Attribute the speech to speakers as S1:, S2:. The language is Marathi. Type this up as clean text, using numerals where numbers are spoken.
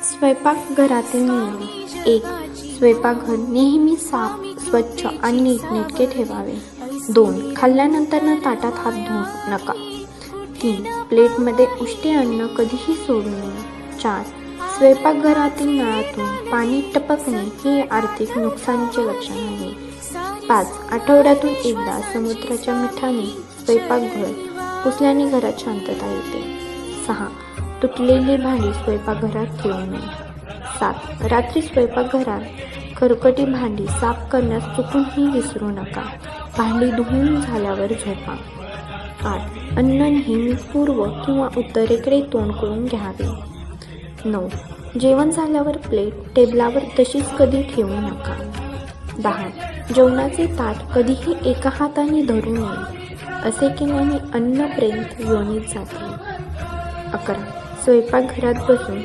S1: स्वयंपाकघरातील नियम. 1. स्वयंपाकघर नेहमी साफ, स्वच्छ आणि नीटनेटके ठेवावे. 2. खाल्ल्यानंतर ताटात हात धुवू नका. 3. प्लेटमध्ये उष्टे अन्न कधीही सोडू नये. 4. स्वयंपाकघरातील नळातून पाणी टपकणे हे आर्थिक नुकसानीचे लक्षण आहे. 5. आठवड्यातून एकदा समुद्राच्या मिठाने स्वयंपाकघर पुसल्याने घरात शांतता येते. 6. तुटलेली भांडी स्वयंपाकघरात ठेवू नये. 7. रात्री स्वयंपाकघरात खरकटी भांडी साफ करण्यास चुकूनही विसरू नका. भांडी धुवून झाल्यावर झोपा. 8. अन्न नेहमी पूर्व किंवा उत्तरेकडे तोंड करून घ्यावे. 9. जेवण झाल्यावर प्लेट टेबलावर तशीच कधी ठेवू नका. 10. जेवणाचे ताट कधीही एका हाताने धरू नये. असे केल्याने अन्नप्रेत योनीत जाते. 11. स्वयंपाकघरात बसून